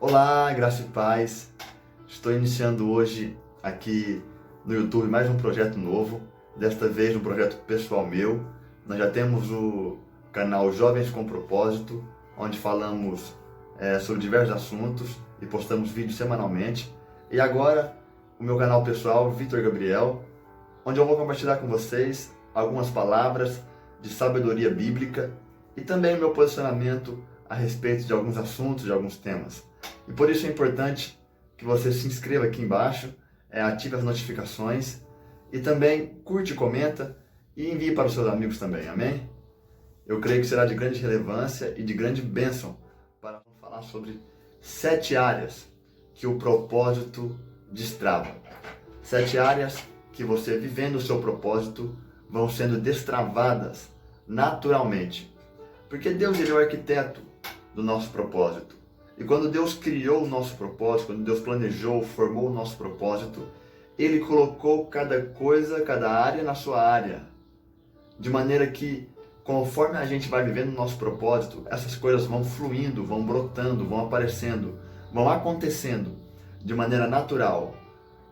Olá, graça e paz. Estou iniciando hoje aqui no YouTube mais um projeto novo, desta vez um projeto pessoal meu. Nós já temos o canal Jovens com Propósito, onde falamos sobre diversos assuntos e postamos vídeos semanalmente. E agora o meu canal pessoal, Vitor Gabriel, onde eu vou compartilhar com vocês algumas palavras de sabedoria bíblica e também o meu posicionamento a respeito de alguns assuntos, de alguns temas. E por isso é importante que você se inscreva aqui embaixo, ative as notificações e também curte, comenta e envie para os seus amigos também, amém? Eu creio que será de grande relevância e de grande bênção para falar sobre 7 áreas que o propósito destrava. 7 áreas que você, vivendo o seu propósito, vão sendo destravadas naturalmente. Porque Deus, ele é o arquiteto do nosso propósito. E quando Deus criou o nosso propósito, quando Deus planejou, formou o nosso propósito, Ele colocou cada coisa, cada área na sua área. De maneira que, conforme a gente vai vivendo o nosso propósito, essas coisas vão fluindo, vão brotando, vão aparecendo, vão acontecendo de maneira natural.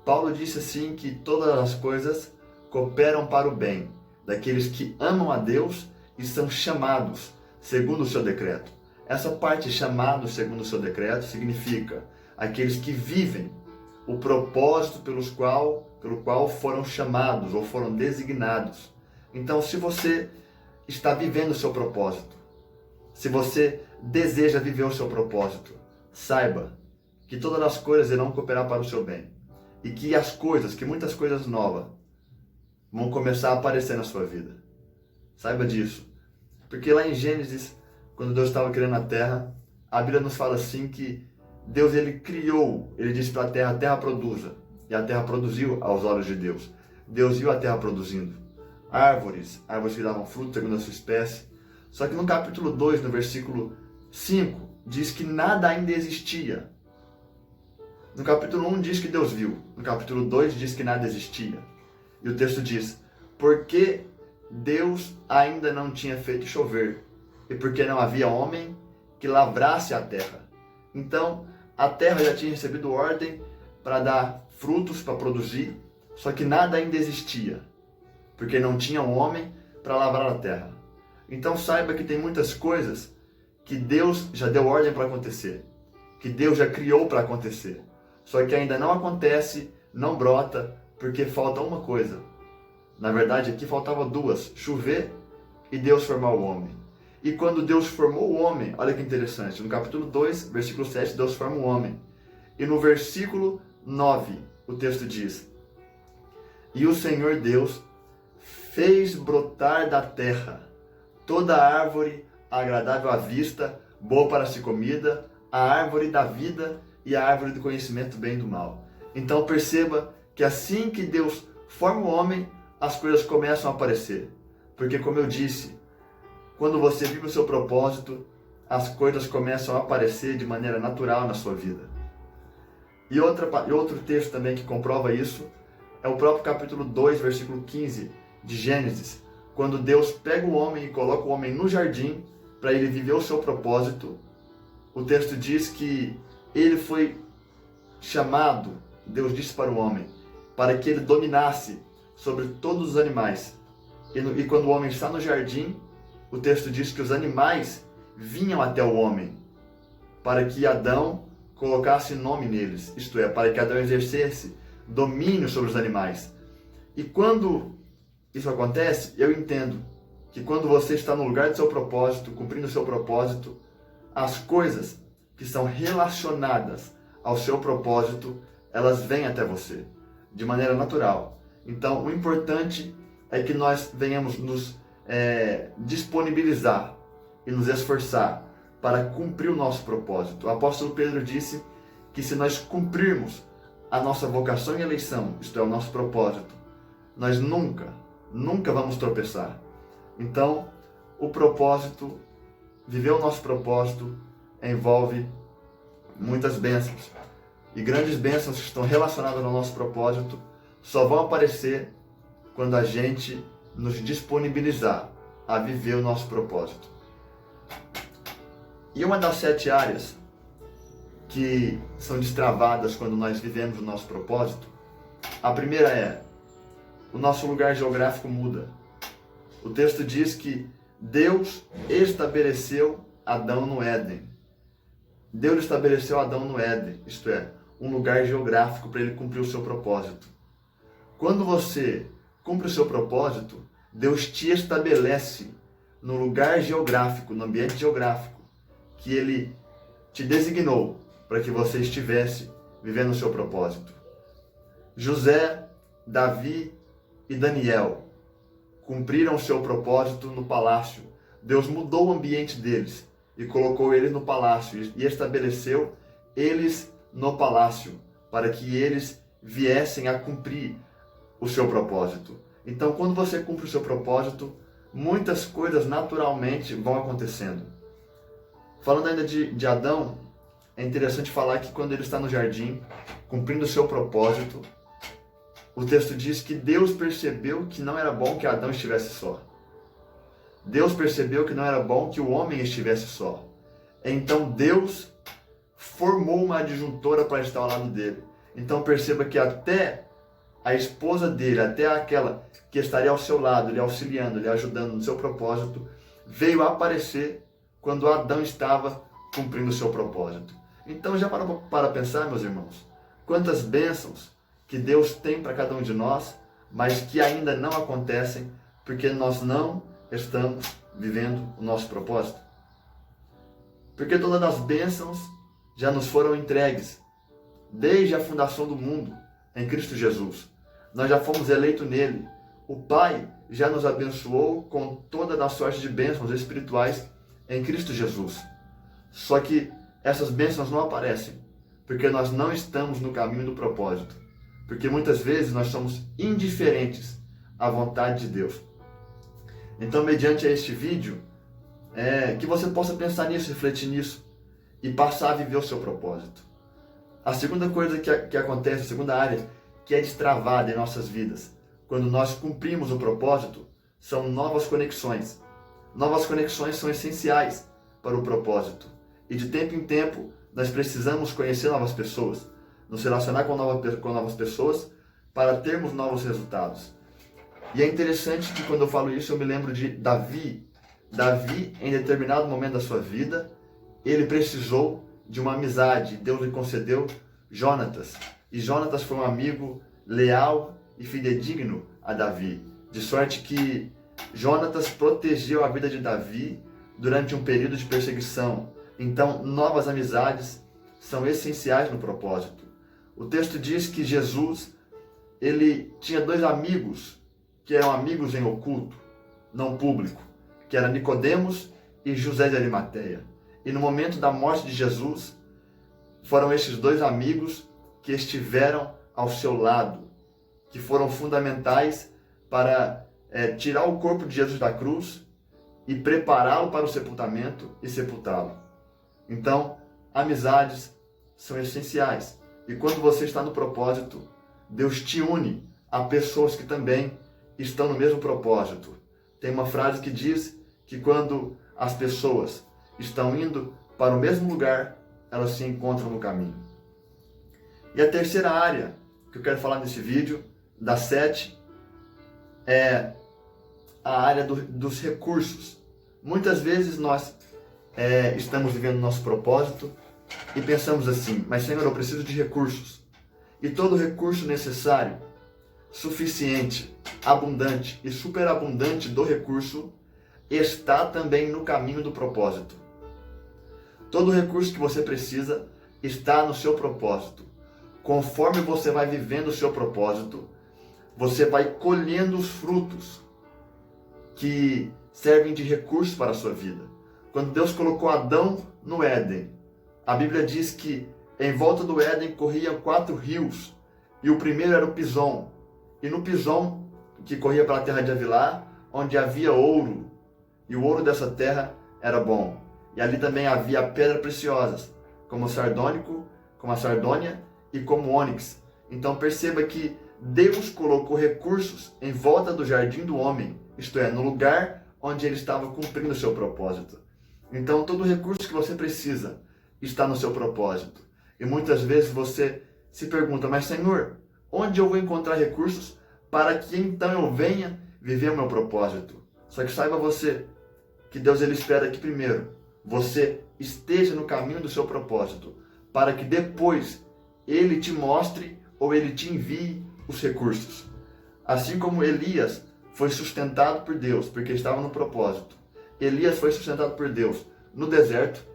Paulo disse assim que todas as coisas cooperam para o bem daqueles que amam a Deus e são chamados segundo o seu decreto. Essa parte, chamado segundo o seu decreto, significa aqueles que vivem o propósito pelo qual foram chamados ou foram designados. Então, se você está vivendo o seu propósito, se você deseja viver o seu propósito, saiba que todas as coisas irão cooperar para o seu bem. E que muitas coisas novas vão começar a aparecer na sua vida. Saiba disso. Porque lá em Gênesis, quando Deus estava criando a terra, a Bíblia nos fala assim que Deus, ele criou, ele disse para a terra produza. E a terra produziu aos olhos de Deus. Deus viu a terra produzindo árvores que davam fruto segundo a sua espécie. Só que no capítulo 2, no versículo 5, diz que nada ainda existia. No capítulo 1 diz que Deus viu. No capítulo 2 diz que nada existia. E o texto diz, porque Deus ainda não tinha feito chover, e porque não havia homem que lavrasse a terra. Então, a terra já tinha recebido ordem para dar frutos, para produzir, só que nada ainda existia, porque não tinha um homem para lavrar a terra. Então saiba que tem muitas coisas que Deus já deu ordem para acontecer, que Deus já criou para acontecer, só que ainda não acontece, não brota, porque falta uma coisa. Na verdade, aqui faltava duas, chover e Deus formar o homem. E quando Deus formou o homem, olha que interessante, no capítulo 2, versículo 7, Deus forma o homem. E no versículo 9, o texto diz, e o Senhor Deus fez brotar da terra toda árvore agradável à vista, boa para ser comida, a árvore da vida e a árvore do conhecimento do bem e do mal. Então perceba que assim que Deus forma o homem, as coisas começam a aparecer. Porque, como eu disse, quando você vive o seu propósito, as coisas começam a aparecer de maneira natural na sua vida. E outro texto também que comprova isso é o próprio capítulo 2, versículo 15 de Gênesis, quando Deus pega o homem e coloca o homem no jardim para ele viver o seu propósito. O texto diz que ele foi chamado, Deus disse para o homem, para que ele dominasse sobre todos os animais. E quando o homem está no jardim, o texto diz que os animais vinham até o homem, para que Adão colocasse nome neles, isto é, para que Adão exercesse domínio sobre os animais. E quando isso acontece, eu entendo que quando você está no lugar do seu propósito, cumprindo o seu propósito, as coisas que são relacionadas ao seu propósito, elas vêm até você, de maneira natural. Então, o importante é que nós venhamos nos disponibilizar e nos esforçar para cumprir o nosso propósito. O apóstolo Pedro disse que se nós cumprirmos a nossa vocação e eleição, isto é, o nosso propósito, nós nunca vamos tropeçar. Então, o propósito, viver o nosso propósito, envolve muitas bênçãos. E grandes bênçãos que estão relacionadas ao nosso propósito só vão aparecer quando a gente nos disponibilizar a viver o nosso propósito. E uma das 7 áreas que são destravadas quando nós vivemos o nosso propósito. A primeira é: o nosso lugar geográfico muda. O texto diz que Deus estabeleceu Adão no Éden. Deus estabeleceu Adão no Éden, isto é, um lugar geográfico para ele cumprir o seu propósito. Quando você cumpre o seu propósito, Deus te estabelece no lugar geográfico, no ambiente geográfico, que Ele te designou para que você estivesse vivendo o seu propósito. José, Davi e Daniel cumpriram o seu propósito no palácio. Deus mudou o ambiente deles e colocou eles no palácio e estabeleceu eles no palácio para que eles viessem a cumprir o seu propósito. Então, quando você cumpre o seu propósito, muitas coisas naturalmente vão acontecendo. Falando ainda de Adão, é interessante falar que quando ele está no jardim, cumprindo o seu propósito, o texto diz que Deus percebeu que não era bom que Adão estivesse só. Deus percebeu que não era bom que o homem estivesse só. Então Deus formou uma adjuntora para estar ao lado dele. Então perceba que até a esposa dele, até aquela que estaria ao seu lado, lhe auxiliando, lhe ajudando no seu propósito, veio aparecer quando Adão estava cumprindo o seu propósito. Então já para pensar, meus irmãos, quantas bênçãos que Deus tem para cada um de nós, mas que ainda não acontecem porque nós não estamos vivendo o nosso propósito. Porque todas as bênçãos já nos foram entregues desde a fundação do mundo em Cristo Jesus. Nós já fomos eleitos nele. O Pai já nos abençoou com toda a sorte de bênçãos espirituais em Cristo Jesus. Só que essas bênçãos não aparecem porque nós não estamos no caminho do propósito. Porque muitas vezes nós somos indiferentes à vontade de Deus. Então, mediante este vídeo, que você possa pensar nisso, refletir nisso e passar a viver o seu propósito. A segunda coisa que acontece, a segunda área que é destravada em nossas vidas, quando nós cumprimos o propósito, são novas conexões. Novas conexões são essenciais para o propósito. E de tempo em tempo, nós precisamos conhecer novas pessoas, nos relacionar com novas pessoas para termos novos resultados. E é interessante que quando eu falo isso, eu me lembro de Davi. Davi, em determinado momento da sua vida, ele precisou de uma amizade. Deus lhe concedeu Jonatas. E Jonatas foi um amigo leal e fidedigno a Davi. De sorte que Jonatas protegeu a vida de Davi durante um período de perseguição. Então, novas amizades são essenciais no propósito. O texto diz que Jesus, ele tinha dois amigos que eram amigos em oculto, não público, que eram Nicodemos e José de Arimateia. E no momento da morte de Jesus, foram esses dois amigos que estiveram ao seu lado, que foram fundamentais para tirar o corpo de Jesus da cruz e prepará-lo para o sepultamento e sepultá-lo. Então, amizades são essenciais. E quando você está no propósito, Deus te une a pessoas que também estão no mesmo propósito. Tem uma frase que diz que quando as pessoas estão indo para o mesmo lugar, elas se encontram no caminho. E a terceira área que eu quero falar nesse vídeo, das 7, é a área dos recursos. Muitas vezes nós estamos vivendo o nosso propósito e pensamos assim: mas Senhor, eu preciso de recursos. E todo recurso necessário, suficiente, abundante e superabundante do recurso está também no caminho do propósito. Todo recurso que você precisa está no seu propósito. Conforme você vai vivendo o seu propósito, você vai colhendo os frutos que servem de recurso para a sua vida. Quando Deus colocou Adão no Éden, a Bíblia diz que em volta do Éden corriam 4 rios, e o primeiro era o Pison. E no Pison, que corria pela terra de Havilá, onde havia ouro, e o ouro dessa terra era bom. E ali também havia pedras preciosas, como o sardônico, como a sardônia e como o ônix. Então perceba que Deus colocou recursos em volta do jardim do homem, isto é, no lugar onde ele estava cumprindo o seu propósito. Então todo recurso que você precisa está no seu propósito. E muitas vezes você se pergunta, mas Senhor, onde eu vou encontrar recursos para que então eu venha viver o meu propósito? Só que saiba você que Deus ele espera que primeiro você esteja no caminho do seu propósito, para que depois ele te mostre ou ele te envie os recursos. Assim como Elias foi sustentado por Deus, porque estava no propósito. Elias foi sustentado por Deus no deserto,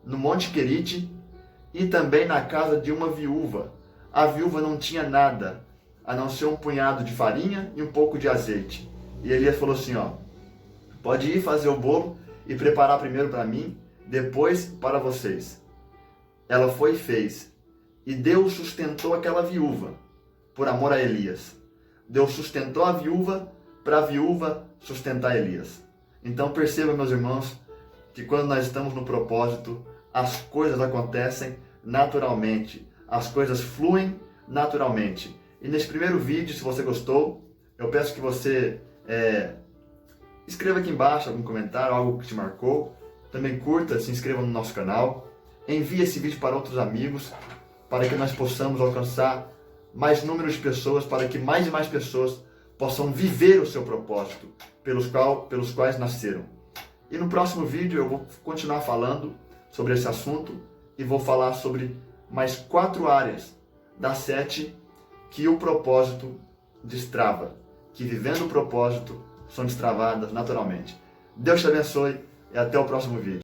no Monte Querite e também na casa de uma viúva. A viúva não tinha nada, a não ser um punhado de farinha e um pouco de azeite. E Elias falou assim, pode ir fazer o bolo e preparar primeiro para mim, depois para vocês. Ela foi e fez. E Deus sustentou aquela viúva por amor a Elias. Deus sustentou a viúva para a viúva sustentar Elias. Então perceba, meus irmãos, que quando nós estamos no propósito, as coisas acontecem naturalmente. As coisas fluem naturalmente. E nesse primeiro vídeo, se você gostou, eu peço que você escreva aqui embaixo algum comentário, algo que te marcou. Também curta, se inscreva no nosso canal. Envie esse vídeo para outros amigos, para que nós possamos alcançar mais número de pessoas, para que mais e mais pessoas possam viver o seu propósito, pelos quais nasceram. E no próximo vídeo eu vou continuar falando sobre esse assunto e vou falar sobre mais 4 áreas das 7 que o propósito destrava, que vivendo o propósito são destravadas naturalmente. Deus te abençoe e até o próximo vídeo.